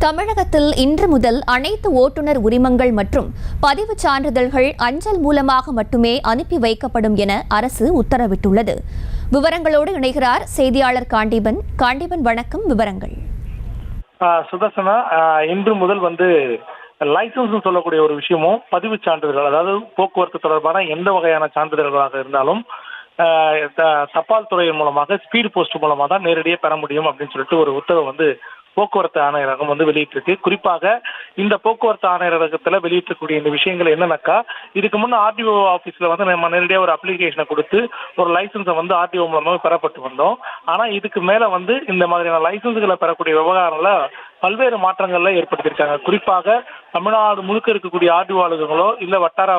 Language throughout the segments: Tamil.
தமிழகத்தில் இன்று முதல் அனைத்து ஓட்டுநர் உரிமங்கள் மற்றும் பதிவுச் சான்றிதழ்கள் அஞ்சல் மூலமாக மட்டுமே அனுப்பி வைக்கப்படும் என அரசு உத்தரவிட்டுள்ளது. விவரங்களோடு இணைகிறார் செய்தியாளர் காண்டீபன். வணக்கம். விவரங்கள். சுதர்சனா, இன்று முதல் லைசன்ஸ் சொல்லக்கூடிய ஒரு விஷயமும் பதிவு சான்றிதழ்கள், அதாவது போக்குவரத்து தொடர்பான எந்த வகையான சான்றிதழ்களாக இருந்தாலும் தபால் துறையின் மூலமாக ஸ்பீடு போஸ்ட் மூலமாக தான் நேரடியாக பெற முடியும் அப்படின்னு சொல்லிட்டு ஒரு உத்தரவு போக்குவரத்து ஆணையரகம் வெளியிட்டிருக்கு. குறிப்பாக இந்த போக்குவரத்து ஆணையரகத்துல வெளியிட்டக்கூடிய இந்த விஷயங்கள் என்னன்னாக்கா, இதுக்கு முன்ன ஆர்டிஓ ஆபீஸ்ல நம்ம நேரடியாக ஒரு அப்ளிகேஷனை கொடுத்து ஒரு லைசன்ஸை ஆர்டிஓ மூலமாக பெறப்பட்டு வந்தோம். ஆனா இதுக்கு மேல இந்த மாதிரியான லைசன்ஸ்களை பெறக்கூடிய விவகாரங்கள பல்வேறு மாற்றங்கள்ல ஏற்படுத்தியிருக்காங்க. குறிப்பாக தமிழ்நாடு முழுக்க இருக்கக்கூடிய ஆர்டிஓ அலுவலகங்களோ இல்ல வட்டார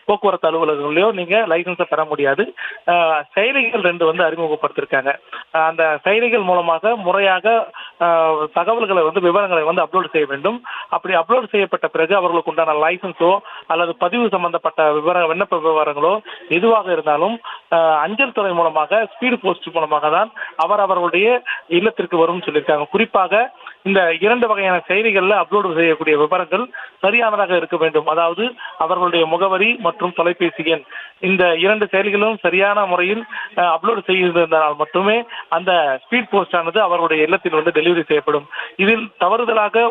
போக்குவரத்து அலுவலகங்களையோ நீங்க லைசன்ஸை பெற முடியாது. செயலிகள் 2 அறிமுகப்படுத்திருக்காங்க. அந்த செயலிகள் மூலமாக முறையாக தகவல்களை விவரங்களை அப்லோட் செய்ய வேண்டும். அப்படி அப்லோட் செய்யப்பட்ட பிறகு அவர்களுக்கு உண்டான லைசன்ஸோ அல்லது பதிவு சம்பந்தப்பட்ட விண்ணப்ப விவரங்களோ எதுவாக இருந்தாலும் அஞ்சல் துறை மூலமாக ஸ்பீடு போஸ்ட் மூலமாக தான் அவர்களுடைய இல்லத்திற்கு வரும் சொல்லியிருக்காங்க. குறிப்பாக இந்த 2 வகையான செயலிகள்ல அப்லோடு செய்யக்கூடிய விவரங்கள் சரியானதாக இருக்க வேண்டும். அதாவது அவர்களுடைய முகவரி மற்றும் தொலைபேசி எண், இந்த 2 செயலிகளும் சரியான முறையில் அப்லோடு செய்திருந்தால் மட்டுமே அந்த ஸ்பீட் போஸ்ட் ஆனது அவர்களுடைய இல்லத்தில் டெலிவரி செய்யப்படும். இதில் தவறுதலாக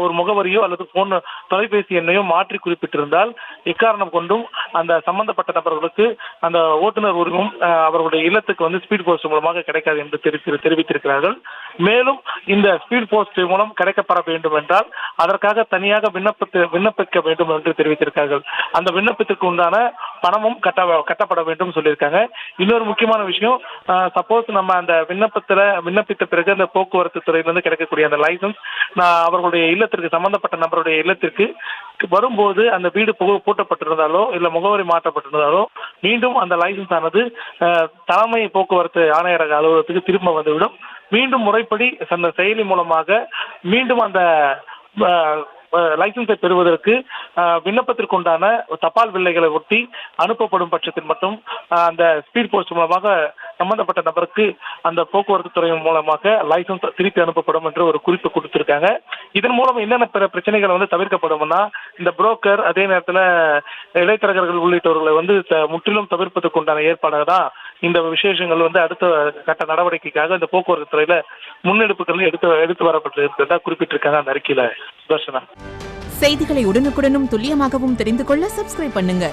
ஒரு முகவரியோ அல்லது போன் தொலைபேசி எண்ணையோ மாற்றி குறிப்பிட்டிருந்தால் எக்காரணம் கொண்டும் அந்த சம்பந்தப்பட்ட நபர்களுக்கு அந்த ஓட்டுநர் உரிமம் அவர்களுடைய இல்லத்துக்கு ஸ்பீட் போஸ்ட் மூலமாக கிடைக்காது என்று தெரிவித்திருக்கிறார்கள். மேலும் இந்த ஸ்பீட் போஸ்ட் மூலம் கிடைக்கப்பட வேண்டும் என்றால் அதற்காக தனியாக விண்ணப்பிக்க வேண்டும் என்று தெரிவித்திருக்கார்கள். அந்த விண்ணப்பத்திற்கு உண்டான பணமும் கட்டப்பட வேண்டும் சொல்லியிருக்காங்க. இன்னொரு முக்கியமான விஷயம், சப்போஸ் நம்ம அந்த விண்ணப்பித்த பிறகு அந்த போக்குவரத்து துறையிலிருந்து கிடைக்கக்கூடிய அந்த லைசன்ஸ் அவர்களுடைய இல்லத்திற்கு சம்பந்தப்பட்ட நபருடைய இல்லத்திற்கு வரும்போது அந்த வீடு பூட்டப்பட்டிருந்தாலோ இல்ல முகவரி மாற்றப்பட்டிருந்தாலோ மீண்டும் அந்த லைசன்ஸ் ஆனது தலைமை போக்குவரத்து ஆணையரக அலுவலகத்துக்கு திரும்ப வந்துவிடும். மீண்டும் முறைப்படி அந்த செயலி மூலமாக மீண்டும் அந்த லைசன்ஸை பெறுவதற்கு விண்ணப்பத்திற்கு உண்டான தபால் வில்லைகளை ஒட்டி அனுப்பப்படும் பட்சத்தில் மட்டும் அந்த ஸ்பீட் போஸ்ட் மூலமாக சம்பந்தப்பட்ட நபருக்கு அந்த போக்குவரத்து துறையின் மூலமாக லைசன்ஸ் திருப்பி அனுப்பப்படும் என்று ஒரு குறிப்பு கொடுத்திருக்காங்க. இதன் மூலம் என்னென்ன பிரச்சனைகள் தவிர்க்கப்படும்னா, இந்த புரோக்கர் அதே நேரத்தில் இடைத்தரகர்கள் உள்ளிட்டவர்களை முற்றிலும் தவிர்ப்பதற்கு உண்டான ஏற்பாடாக தான் இந்த விசேஷங்கள் அடுத்த கட்ட நடவடிக்கைக்காக இந்த போக்குவரத்து துறையில முன்னெடுப்புகள் எடுத்து வரப்பட்டு இருக்கிறதா குறிப்பிட்டிருக்காங்க அந்த அறிக்கையில. சுதர்ஷனா, செய்திகளை உடனுக்குடனும் துல்லியமாகவும் தெரிந்து கொள்ள சப்ஸ்கிரைப் பண்ணுங்க.